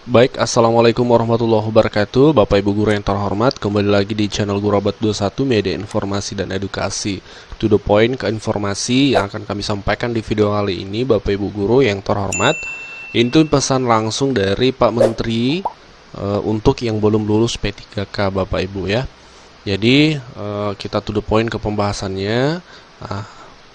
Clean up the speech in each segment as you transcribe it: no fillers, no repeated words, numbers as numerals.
Baik, Assalamualaikum warahmatullahi wabarakatuh. Bapak Ibu Guru yang terhormat, kembali lagi di channel Gurabat 21 Media Informasi dan Edukasi. To the point, ke informasi yang akan kami sampaikan di video kali ini, Bapak Ibu Guru yang terhormat, itu pesan langsung dari Pak Menteri untuk yang belum lulus P3K Bapak Ibu ya. Jadi kita to the point ke pembahasannya.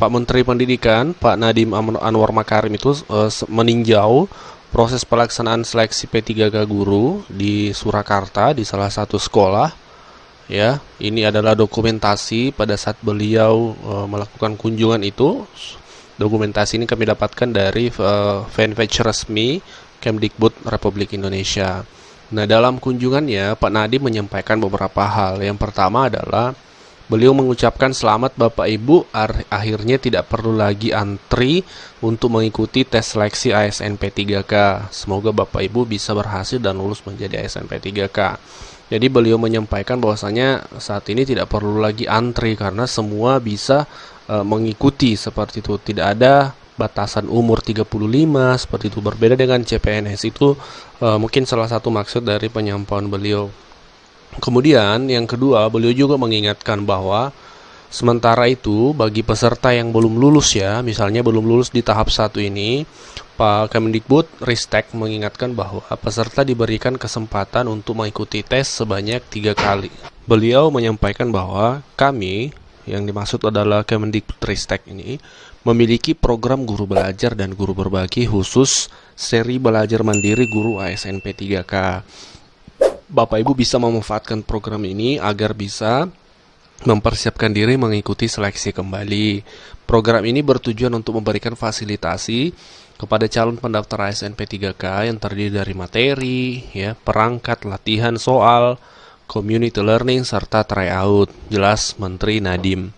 Pak Menteri Pendidikan, Pak Nadiem Anwar Makarim itu meninjau proses pelaksanaan seleksi P3K guru di Surakarta di salah satu sekolah. Ya, ini adalah dokumentasi pada saat beliau melakukan kunjungan itu. Dokumentasi ini kami dapatkan dari fanpage resmi Kemdikbud Republik Indonesia. Nah, dalam kunjungannya Pak Nadiem menyampaikan beberapa hal. Yang pertama adalah beliau mengucapkan selamat Bapak Ibu, akhirnya tidak perlu lagi antri untuk mengikuti tes seleksi ASN P3K. Semoga Bapak Ibu bisa berhasil dan lulus menjadi ASN P3K. Jadi beliau menyampaikan bahwasanya saat ini tidak perlu lagi antri karena semua bisa mengikuti seperti itu. Tidak ada batasan umur 35 seperti itu, berbeda dengan CPNS. Itu mungkin salah satu maksud dari penyampaian beliau. Kemudian yang kedua, beliau juga mengingatkan bahwa sementara itu bagi peserta yang belum lulus ya, misalnya belum lulus di tahap 1 ini, Pak Kemdikbud Ristek mengingatkan bahwa peserta diberikan kesempatan untuk mengikuti tes sebanyak 3 kali. Beliau menyampaikan bahwa kami, yang dimaksud adalah Kemdikbud Ristek ini, memiliki program guru belajar dan guru berbagi khusus seri belajar mandiri guru ASN P3K. Bapak Ibu bisa memanfaatkan program ini agar bisa mempersiapkan diri mengikuti seleksi kembali. Program ini bertujuan untuk memberikan fasilitasi kepada calon pendaftar ASN P3K yang terdiri dari materi, ya, perangkat, latihan soal, community learning, serta tryout. Jelas Menteri Nadiem.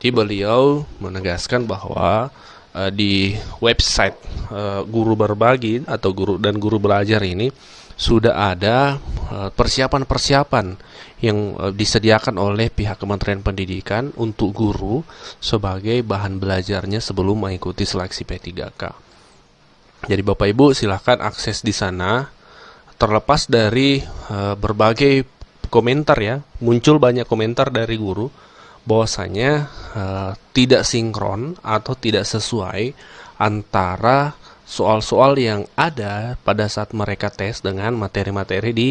Jadi beliau menegaskan bahwa di website guru berbagi atau guru belajar ini sudah ada persiapan-persiapan yang disediakan oleh pihak Kementerian Pendidikan untuk guru sebagai bahan belajarnya sebelum mengikuti seleksi P3K. Jadi Bapak Ibu silahkan akses di sana. Terlepas dari berbagai komentar ya, muncul banyak komentar dari guru bahwasanya tidak sinkron atau tidak sesuai antara soal-soal yang ada pada saat mereka tes dengan materi-materi di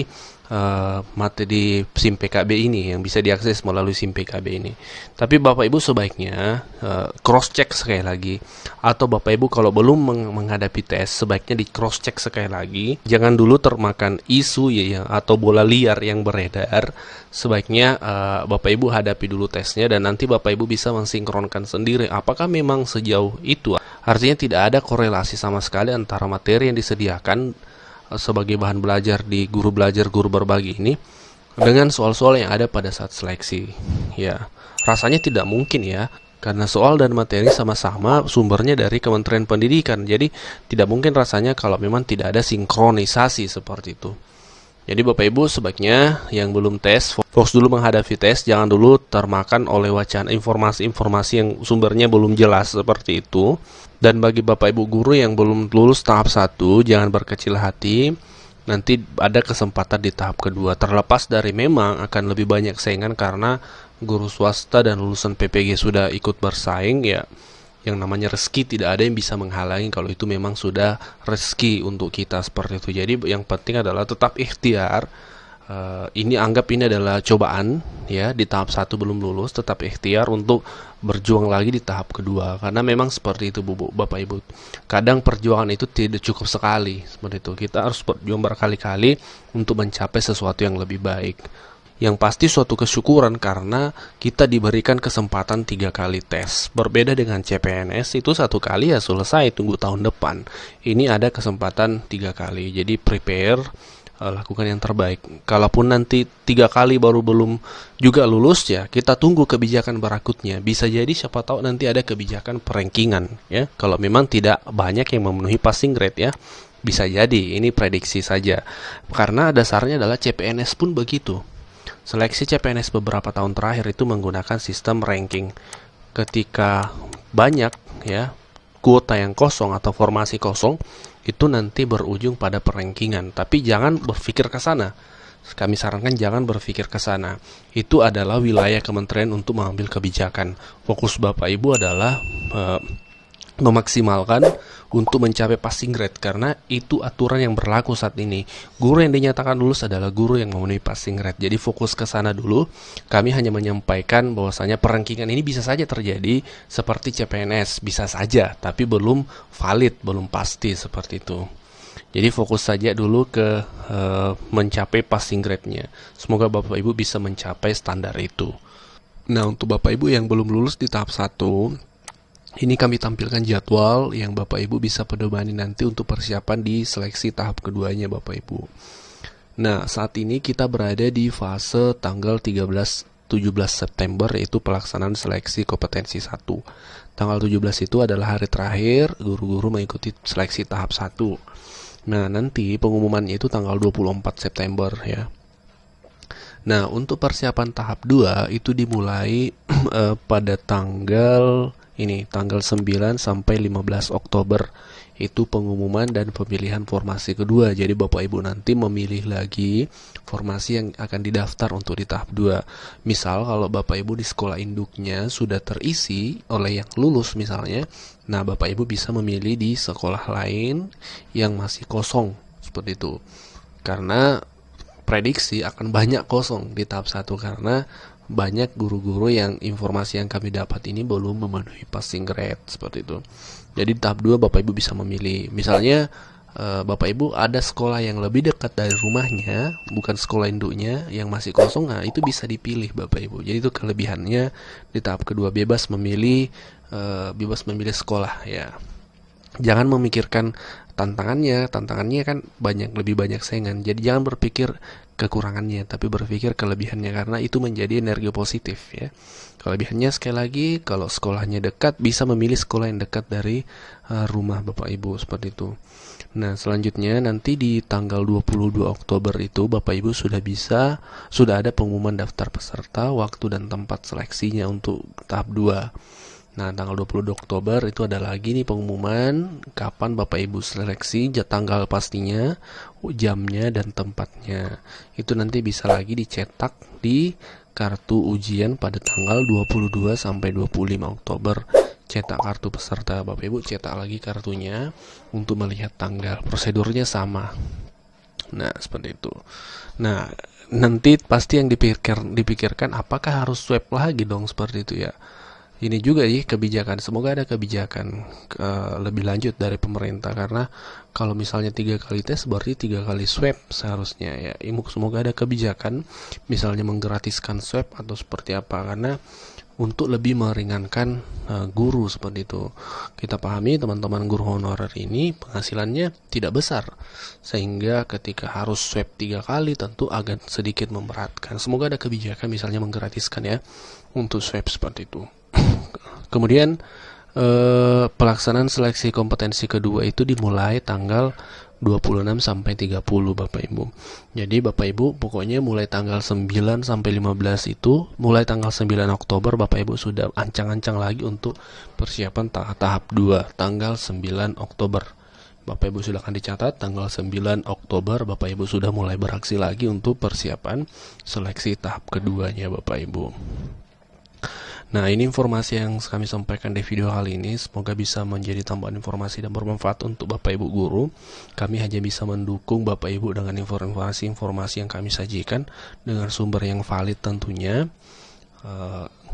SIM PKB ini yang bisa diakses melalui SIM PKB ini. Tapi Bapak Ibu sebaiknya cross check sekali lagi, atau Bapak Ibu kalau belum menghadapi tes sebaiknya di cross check sekali lagi. Jangan dulu termakan isu ya atau bola liar yang beredar. Sebaiknya Bapak Ibu hadapi dulu tesnya dan nanti Bapak Ibu bisa mensinkronkan sendiri apakah memang sejauh itu. Artinya tidak ada korelasi sama sekali antara materi yang disediakan sebagai bahan belajar di guru belajar guru berbagi ini dengan soal-soal yang ada pada saat seleksi. Ya, rasanya tidak mungkin ya, karena soal dan materi sama-sama sumbernya dari Kementerian Pendidikan. Jadi tidak mungkin rasanya kalau memang tidak ada sinkronisasi seperti itu. Jadi Bapak Ibu sebaiknya yang belum tes, fokus dulu menghadapi tes, jangan dulu termakan oleh wacana informasi-informasi yang sumbernya belum jelas seperti itu. Dan bagi Bapak Ibu guru yang belum lulus tahap 1, jangan berkecil hati, nanti ada kesempatan di tahap kedua. Terlepas dari memang akan lebih banyak saingan karena guru swasta dan lulusan PPG sudah ikut bersaing ya. Yang namanya rezeki tidak ada yang bisa menghalangi kalau itu memang sudah rezeki untuk kita seperti itu. Jadi yang penting adalah tetap ikhtiar. Ini anggap ini adalah cobaan ya, di tahap 1 belum lulus, tetap ikhtiar untuk berjuang lagi di tahap kedua. Karena memang seperti itu Bapak Ibu. Kadang perjuangan itu tidak cukup sekali seperti itu. Kita harus berjuang berkali-kali untuk mencapai sesuatu yang lebih baik. Yang pasti suatu kesyukuran karena kita diberikan kesempatan 3 kali tes. Berbeda dengan CPNS itu 1 kali ya selesai, tunggu tahun depan. Ini ada kesempatan 3 kali. Jadi prepare, lakukan yang terbaik. Kalaupun nanti 3 kali baru belum juga lulus ya, kita tunggu kebijakan berikutnya. Bisa jadi siapa tahu nanti ada kebijakan perankingan ya. Kalau memang tidak banyak yang memenuhi passing grade ya. Bisa jadi, ini prediksi saja. Karena dasarnya adalah CPNS pun begitu. Seleksi CPNS beberapa tahun terakhir itu menggunakan sistem ranking. Ketika banyak ya kuota yang kosong atau formasi kosong, itu nanti berujung pada perankingan. Tapi jangan berpikir ke sana. Kami sarankan jangan berpikir ke sana. Itu adalah wilayah kementerian untuk mengambil kebijakan. Fokus Bapak Ibu adalah memaksimalkan untuk mencapai passing grade, karena itu aturan yang berlaku saat ini. Guru yang dinyatakan lulus adalah guru yang memenuhi passing grade. Jadi fokus ke sana dulu. Kami hanya menyampaikan bahwasanya perankingan ini bisa saja terjadi seperti CPNS, bisa saja, tapi belum valid, belum pasti seperti itu. Jadi fokus saja dulu ke mencapai passing grade-nya. Semoga Bapak Ibu bisa mencapai standar itu. Nah, untuk Bapak Ibu yang belum lulus di tahap 1, ini kami tampilkan jadwal yang Bapak Ibu bisa pedomani nanti untuk persiapan di seleksi tahap keduanya Bapak Ibu. Nah, saat ini kita berada di fase tanggal 17 September, yaitu pelaksanaan seleksi kompetensi 1. Tanggal 17 itu adalah hari terakhir guru-guru mengikuti seleksi tahap 1. Nah, nanti pengumumannya itu tanggal 24 September ya. Nah, untuk persiapan tahap 2 itu dimulai pada tanggal 9 sampai 15 Oktober. Itu pengumuman dan pemilihan formasi kedua. Jadi Bapak Ibu nanti memilih lagi formasi yang akan didaftar untuk di tahap 2. Misal kalau Bapak Ibu di sekolah induknya sudah terisi oleh yang lulus misalnya, nah Bapak Ibu bisa memilih di sekolah lain yang masih kosong seperti itu. Karena prediksi akan banyak kosong di tahap 1 karena banyak guru-guru yang informasi yang kami dapat ini belum memenuhi passing grade seperti itu. Jadi tahap 2 Bapak Ibu bisa memilih. Misalnya Bapak Ibu ada sekolah yang lebih dekat dari rumahnya, bukan sekolah induknya yang masih kosong, nah itu bisa dipilih Bapak Ibu. Jadi itu kelebihannya di tahap kedua, bebas memilih sekolah ya. Jangan memikirkan tantangannya kan lebih banyak saingan. Jadi jangan berpikir kekurangannya, tapi berpikir kelebihannya, karena itu menjadi energi positif ya. Kelebihannya sekali lagi, kalau sekolahnya dekat, bisa memilih sekolah yang dekat dari rumah Bapak Ibu seperti itu. Nah, selanjutnya nanti di tanggal 22 Oktober itu Bapak Ibu sudah ada pengumuman daftar peserta, waktu dan tempat seleksinya untuk tahap 2. Nah, tanggal 22 Oktober itu ada lagi nih pengumuman kapan Bapak Ibu seleksi, tanggal pastinya, jamnya, dan tempatnya. Itu nanti bisa lagi dicetak di kartu ujian pada tanggal 22 sampai 25 Oktober. Cetak kartu peserta, Bapak Ibu cetak lagi kartunya untuk melihat tanggal. Prosedurnya sama. Nah, seperti itu. Nah, nanti pasti yang dipikirkan apakah harus swab lagi dong seperti itu ya. Ini juga kebijakan, semoga ada kebijakan lebih lanjut dari pemerintah, karena kalau misalnya 3 kali tes berarti 3 kali swab seharusnya ya. Semoga ada kebijakan misalnya menggratiskan swab atau seperti apa, karena untuk lebih meringankan guru seperti itu. Kita pahami teman-teman guru honorer ini penghasilannya tidak besar, sehingga ketika harus swab 3 kali tentu agak sedikit memberatkan. Semoga ada kebijakan misalnya menggratiskan ya untuk swab seperti itu. Kemudian pelaksanaan seleksi kompetensi kedua itu dimulai tanggal 26 sampai 30 Bapak Ibu. Jadi Bapak Ibu pokoknya mulai tanggal 9 sampai 15 itu, mulai tanggal 9 Oktober Bapak Ibu sudah ancang-ancang lagi untuk persiapan tahap 2 tanggal 9 Oktober. Bapak Ibu silakan dicatat, tanggal 9 Oktober Bapak Ibu sudah mulai beraksi lagi untuk persiapan seleksi tahap keduanya Bapak Ibu. Nah, ini informasi yang kami sampaikan di video kali ini. Semoga bisa menjadi tambahan informasi dan bermanfaat untuk Bapak Ibu guru. Kami hanya bisa mendukung Bapak Ibu dengan informasi yang kami sajikan dengan sumber yang valid tentunya.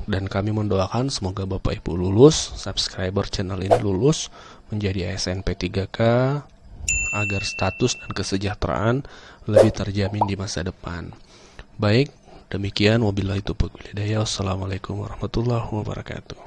Dan kami mendoakan semoga Bapak Ibu lulus, subscriber channel ini lulus menjadi ASN P3K, agar status dan kesejahteraan lebih terjamin di masa depan. Baik, demikian, wabillahi taufiq wal hidayah. Wassalamualaikum warahmatullahi wabarakatuh.